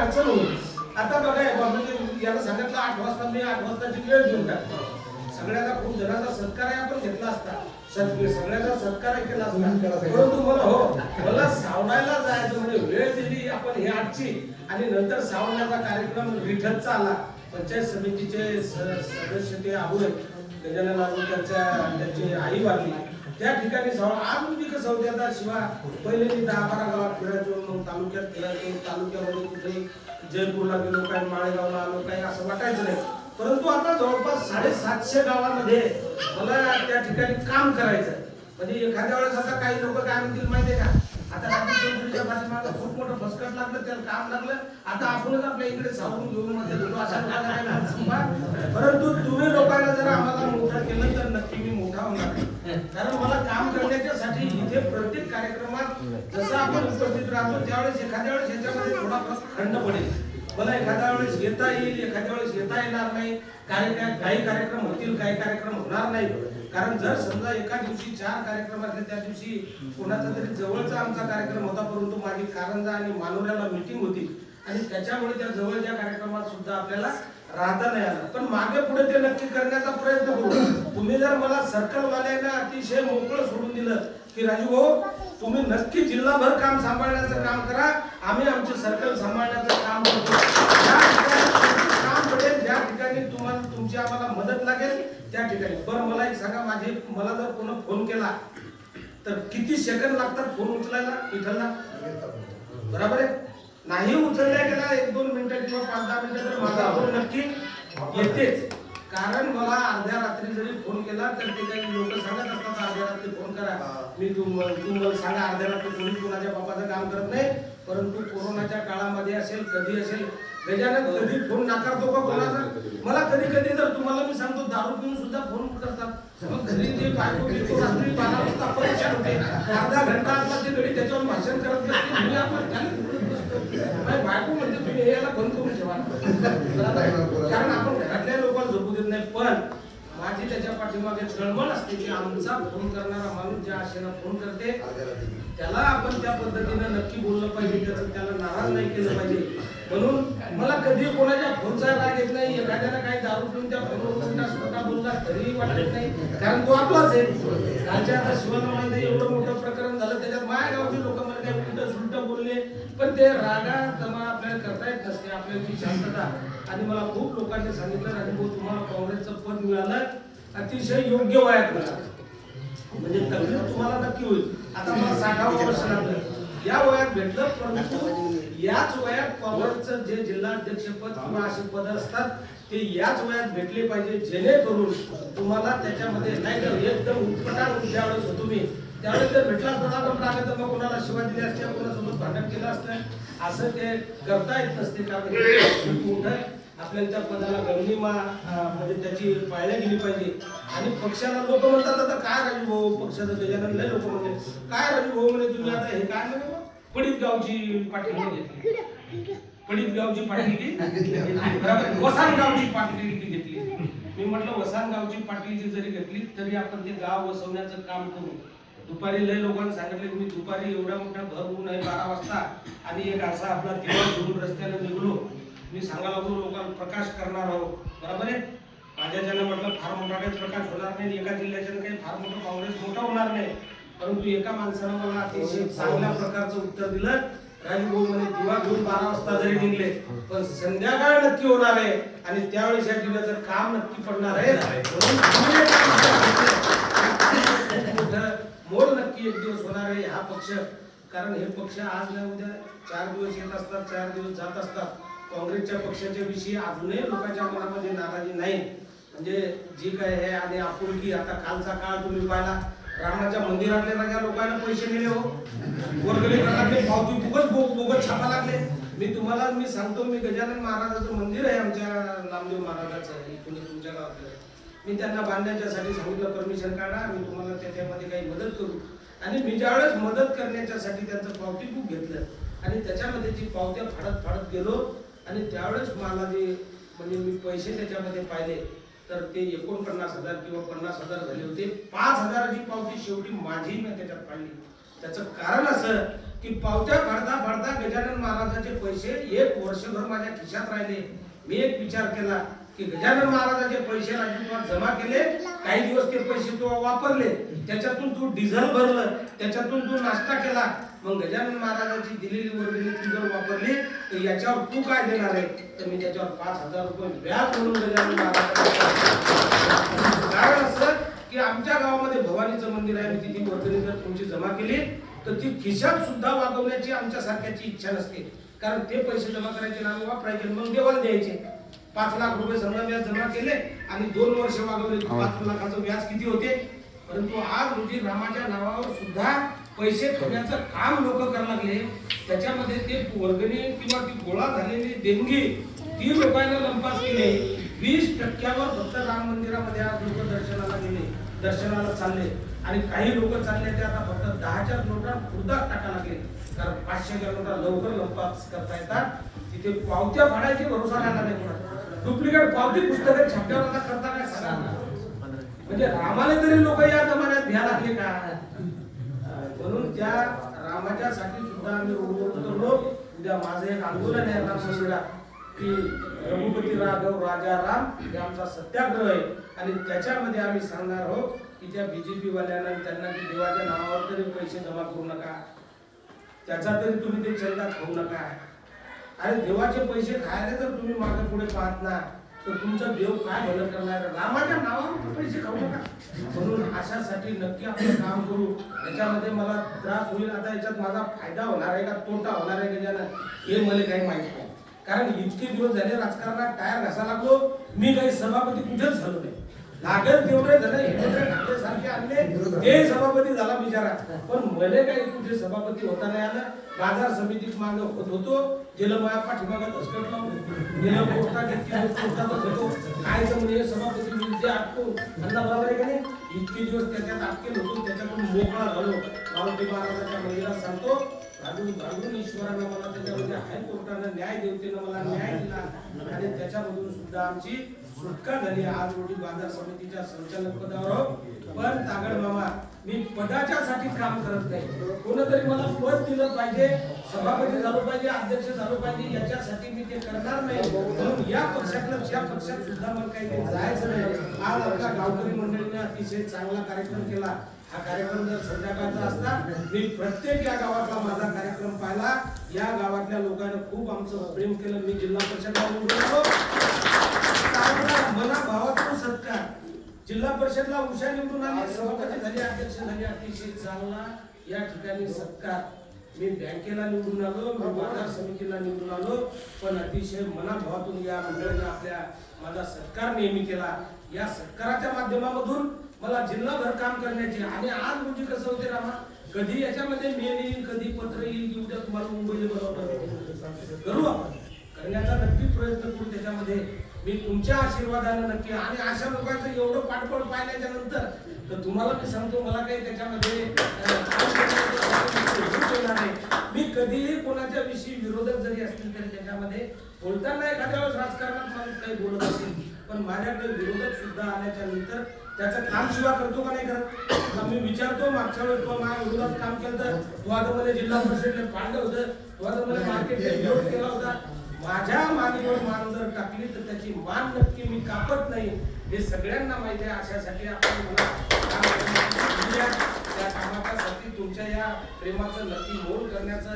अडचण होईल. आता बघा म्हणजे याला सांगितलं 8 वाजता मी 8 वाजताची वेळ देऊन टाकतो. सगळ्याला खूप जणांचा सत्कार आहे आपण घेतला असता, सगळ्याचा सत्कार केला असता, परंतु मला सावणायला जायचं म्हणजे वेळ दिली आपण ही आजची, आणि नंतर सावण्याचा कार्यक्रम रिठतचा आला. पंचायत समितीचे सदस्य ते आबुळे गजानन त्यांची आई वारली त्या ठिकाणी आज म्हणजे कसं होते, आता शिवाय पहिले मी 10-12 गावात फिरायचो, मग तालुक्यात फिरायचो, तालुक्यामध्ये कुठे जयपूरला गेलो, काही माळेगावला आलो, काही असं वाटायचं नाही. परंतु आता जवळपास 750 गावांमध्ये मला त्या ठिकाणी काम करायचं. म्हणजे एखाद्या वेळेस आता काही लोक काय म्हणतील माहितीये का, आता राजीव चौधरीच्या पाठीमागे खूप मोठं फसकट लागलं, त्याला काम लागलं, आता आपणच आपल्या इकडे सावरून घेऊन मध्ये देतो असं. परंतु तुम्ही लोकांना जर आम्हाला मोठं केलं तर नक्की मी मोठा होणार. कारण मला काम करण्यासाठी इथे प्रत्येक कार्यक्रमात जसं आपण उपस्थित राहतो त्यावेळेस एखाद्या वेळेस याच्यामध्ये थोडाफार खंड पडेल. मला एखाद्या वेळेस येता येईल, एखाद्या वेळेस येता येणार नाही. काही कार्यक्रम होतील, काही कार्यक्रम होणार नाही. कारण जर समजा एका दिवशी 4 कार्यक्रम असले, त्या दिवशी कोणाचा तरी जवळचा आमचा कार्यक्रम होता, परंतु माझी कारंजा आणि मानोऱ्याला मीटिंग होती आणि त्याच्यामुळे त्या जवळच्या कार्यक्रमात सुद्धा आपल्याला राहता नाही आलं. पण मागे पुढे ते नक्की करण्याचा प्रयत्न करू. तुम्ही जर मला सर्कलवाल्यांना अतिशय मोकळं सोडून दिलं की राजू भाऊ तुम्ही नक्की जिल्हाभर काम सांभाळण्याचं काम करा, आम्ही आमचे सर्कल सांभाळण्याचं काम करतो, काम पडेल ज्या ठिकाणी तुम्हाला तुमची आम्हाला मदत लागेल त्या ठिकाणी. बरं मला एक सांगा, मला जर कोणी फोन केला तर किती सेकंद लागतात फोन उचलायला विठ्ठलला? बरोबर आहे. नाही उचलल्या गेला 1-2 मिनिटं किंवा 5-10 मिनिटं तर माझा फोन नक्की येतेच. कारण मला अर्ध्या रात्री जरी फोन केला तर ते काही लोक सांगत असतात अर्ध्या रात्री फोन करा, मी तुम्हाला सांगा अर्ध्या रात्री कोणी कुणाच्या बापाचं काम करत नाही. परंतु कोरोनाच्या काळामध्ये असेल, कधी असेल, गजानन कधी फोन नाकारतो का कोणाचा? मला कधी कधी जर तुम्हाला मी सांगतो दारू पिऊन सुद्धा फोन करतात. मग घरी जे बायको बिको रात्री 12 वाजता परेशान होते, अर्धा घंटा आपला ते घडी त्याच्यावर भाषण करत नाही, मी आपण बायको म्हणते तुम्ही याला बंद करून ठेवा, कारण आपण घरातल्या लोकांना झोपू देत नाही. पण माझी त्याच्या पाठीमागे तळमळ असते की आमचा फोन करणारा माणूस ज्या आशेनं फोन करते त्याला आपण त्या पद्धतीनं नक्की बोललं पाहिजे, त्याला नाराज नाही केलं पाहिजे. म्हणून मला कधी कोणाच्या फोनचा राग येत नाही. एखाद्याला काही दारू पिऊन त्या फोनवर स्वतः बोलला तरीही वाटत नाही, कारण तो आपलाच आहे. कालच्या आता शिवाला माहिती एवढं मोठं प्रकरण झालं, त्याच्यात माझ्या गावचे लोक मला काही उलट सुलट बोलले, पण ते रागा जमा आपल्याला करता येत नसते. आपल्याची शांतता. आणि मला खूप लोकांनी सांगितलं राजू तुम्हाला काँग्रेसचं पद मिळालं अतिशय योग्य वयात मिळालं, म्हणजे तकलीफ तुम्हाला नक्की होईल. आता मला 60 वर्ष लागलं या वयात भेटलं, परंतु याच वयात काँग्रेसचं जे जिल्हा अध्यक्ष पद किंवा असे पद असतात ते याच वयात भेटले पाहिजे, जेणेकरून तुम्हाला त्याच्यामध्ये नाही तर एकदम उत्पटान ज्यावेळेस होतो मी त्यावेळेस जर भेटला थोडा पण राहिला तर मग कोणाला शिवा दिली असते, कोणासोबत भांडण केलं असतं, असं ते करता येत नसते. कारण मोठं आपल्याला त्या पदाला गणिमा म्हणजे त्याची पाळल्या गेली पाहिजे. आणि पक्षाला लोक म्हणतात आता काय राजू भाऊ पक्षाचं गजानन लय लोक म्हणते काय राजू भाऊ म्हणे तुम्ही आता हे काय म्हणे पडीत गावची पाठीमागे घेतली, पडीत गावची पाटीलकी घेतली, वसान गावची पाटीलकी घेतली. मी म्हटलं वसान गावची पाटीलकी जरी घेतली तरी आपण ते गाव वसवण्याचं काम करू. दुपारी लय लोकांना सांगितलं की मी दुपारी एवढा मोठा भर ऊन आहे 12 वाजता आणि एक असा आपला दिवा घेऊन रस्त्याने निघलो, मी सांगायला लागलो लोकांना प्रकाश करणार आहोत. बरोबर आहे. माझ्याच्यानं म्हटलं फार मोठा काही प्रकाश होणार नाही, एका जिल्ह्याच्यानं काही फार मोठं काँग्रेस मोठा होणार नाही. परंतु एका माणसानं मला अतिशय चांगल्या प्रकारचं उत्तर दिलं, राजू भाऊ म्हणे दिवा घेऊन 12 वाजता जरी निघले पण संध्याकाळ नक्की होणार आहे आणि त्यावेळेस या दिव्याचं काम नक्की पडणार आहे. मोड नक्की एक दिवस होणार आहे हा पक्ष. कारण हे पक्ष आज नाही उद्या 4 दिवस येत असतात, 4 दिवस जात असतात. काँग्रेसच्या पक्षाच्या विषयी अजूनही लोकांच्या मनामध्ये नाराजी नाही. म्हणजे जी काय आहे आणि आपुलकी. आता कालचा काळ तुम्ही पाहिला, रामाच्या मंदिरातले राजा लोकांना पैसे दिले हो, वर्गणी लागले, पावती बोगस छापा लागले. मी सांगतो, मी गजानन महाराजाचं मंदिर आहे आमच्या नामदेव महाराजाचं इकडे तुमच्या गावातलं, मी त्यांना बांधण्याच्यासाठी सांगितलं परमिशन काढा, मी तुम्हाला त्याच्यामध्ये काही मदत करू. आणि मी ज्यावेळेस मदत करण्याच्यासाठी त्यांचं पावती बुक घेतलं आणि त्याच्यामध्ये जी पावत्या फाडत गेलो आणि त्यावेळेस मला जे म्हणजे मी पैसे त्याच्यामध्ये पाहिले तर ते 49,000 किंवा 50,000 झाले होते. 5,000ची पावती शेवटी माझी मी त्याच्यात पाडली. त्याचं कारण असं की पावत्या फाडता फाडता गजानन महाराजाचे पैसे एक वर्षभर माझ्या खिशात राहिले. मी एक विचार केला की गजानन महाराजाचे पैसे राजूने जमा केले, काही दिवस ते पैसे तू वापरले, त्याच्यातून तू डिझेल भरलं, त्याच्यातून तू नाश्ता केला, मग गजानन महाराजाची दिलेली वर्गणी तू जर वापरली तर याच्यावर तू काय देणार आहे? तर मी त्याच्यावर 5,000 रुपये व्याज म्हणून गजानन महाराजांना. कारण असं की आमच्या गावामध्ये भवानीचं मंदिर आहे, मी तिथे वर्गणी जर तुमची जमा केली तर ती खिशात सुद्धा वागवण्याची आमच्या सारख्याची इच्छा नसते. कारण ते पैसे जमा करायचे ना वापरायचे मग देवाला द्यायचे. 5 लाख रुपये समजा व्याज जमा केले आणि 2 वर्ष वागवले, 5 लाखाचं व्याज किती होते? परंतु आज रोजी रामाच्या नावावर सुद्धा पैसे ठेवण्याचं काम लोक करायला लागले. त्याच्यामध्ये ते वर्गणी किंवा ती गोळा झालेली देणगी ती लोकांना लंपास केले. 20% फक्त राम मंदिरामध्ये आज लोक दर्शनाला गेले, दर्शनाला चालले आणि काही लोक चालले ते आता फक्त 10च्या नोटा खुर्दात टाकायला लागले. कारण 500च्या नोटा लवकर लंपास करता येतात. तिथे पावत्या फाडायची भरोसा राहिला नाही कोणाचा. डुप्लिकेट पावती पुस्तके छाप्यावर आता करता काय सांगा. म्हणजे रामाला तरी लोक या जमान्यात भ्या लागले का? म्हणून त्या रामाच्या साठी सुद्धा आम्ही रोडवर उतरलो. उद्या माझं एक आंदोलन आहे राम मंदिरात की रघुपती राघव राजा राम हे आमचा सत्याग्रह आहे आणि त्याच्यामध्ये आम्ही सांगणार आहोत की त्या बीजेपी वाल्यांना त्यांना की देवाच्या नावावर तरी पैसे जमा करू नका, त्याचा तरी तुम्ही ते चंदा खाऊ नका. अरे देवाचे पैसे खायला जर तुम्ही मागे पुढे पाहत ना तर तुमचा देव काय भलं करणार? रामाच्या नावावर पैसे खाऊ नका. म्हणून अशासाठी नक्की आपण काम करू. याच्यामध्ये मला त्रास होईल, आता याच्यात माझा फायदा होणार आहे का तोटा होणार आहे गजानन हे मला काही माहित नाही. कारण इतके दिवस झाले राजकारणात टायर घासा लागलो, मी काही सभापती कुठेच झालो नाही. लागत तेवढे जण हे सारखे आणले ते सभापती झाला बिचारा, पण मला काही कुठे सभापती होता नाही आलं. बाजार समितीत मागे होत होतो, गेलं माझ्या पाठीमागत असकटलो, गेलं कोर्टातच होतो. काय म्हणजे सभापती म्हणजे अटकून त्यांना बरोबर आहे का नाही? इतके दिवस त्याच्यात अटकेल होतो, त्याच्यातून मोकळा झालो. मारुती महाराजांच्या मंदिरात सांगतो, भांडून ईश्वरानं मला त्याच्यामध्ये हायकोर्टानं न्याय देवतेनं मला न्याय दिला आणि त्याच्यामधून सुद्धा आमची सुटका झाली. आज रोजी बाजार समितीच्या संचालक पदावर आहोत. पण तागड मामा मी पदाच्यासाठी काम करत नाही. कोणतरी मला पद दिलं पाहिजे, सभापती झालो पाहिजे, अध्यक्ष झालो पाहिजे, याच्यासाठी मी ते करणार नाही. म्हणून या पक्षातल्या त्या पक्षात सुद्धा मला काही जायचं नाही. आज आपल्या गावकरी मंडळीने अतिशय चांगला कार्यक्रम केला. हा कार्यक्रम जर संध्याकाळचा असता मी प्रत्येक या गावातला माझा कार्यक्रम पाहिला. या गावातल्या लोकांनी खूप आमचं प्रेम केलं. मी जिल्हा परिषदला निवडून आलो, मना भावातून सत्कार. जिल्हा परिषदला उषा निवडून आली, सभापती झाली, अध्यक्ष झाली, अतिशय चांगला या ठिकाणी सत्कार. मी बँकेला निवडून आलो, मी बाजार समितीला निवडून आलो, पण अतिशय मनाभावातून या मंडळीने आपल्या माझा सत्कार नेहमी केला. या सत्काराच्या माध्यमामधून मला जिल्हाभर काम करण्याची आणि आज म्हणजे कसं होते रामा, कधी याच्यामध्ये मेल येईल, कधी पत्र येईल, उद्या तुम्हाला मुंबईला बोलावलं करू, आपण करण्याचा नक्की प्रयत्न करू. त्याच्यामध्ये मी तुमच्या आशीर्वादाने नक्की आणि अशा लोकांचं एवढं पाठबळ पाहिल्याच्या नंतर तर तुम्हाला मी सांगतो मला काही त्याच्यामध्ये मी कधीही कोणाच्या विषयी विरोधक जरी असतील तरी त्याच्यामध्ये बोलताना एखाद्या वेळेस राजकारणात माणूस काही बोलत असेल, पण माझ्याकडे विरोधक सुद्धा आल्याच्या नंतर त्याचं काम शिवा करतो का नाही करत. मी विचारतो, मागच्या वेळेस तो माझ्या विरोधात काम केलं तर तो आता मला जिल्हा परिषदला पाडलं होतं, तो आता मला मार्केटला विरोध केला होता. माझ्या मानेवर मान जर टाकली तर त्याची मान नक्की मी कापत नाही, हे सगळ्यांना माहिती आहे. अशासाठी आपण मला काम त्या कामासाठी तुमच्या या प्रेमाचं नक्की मोल करण्याचं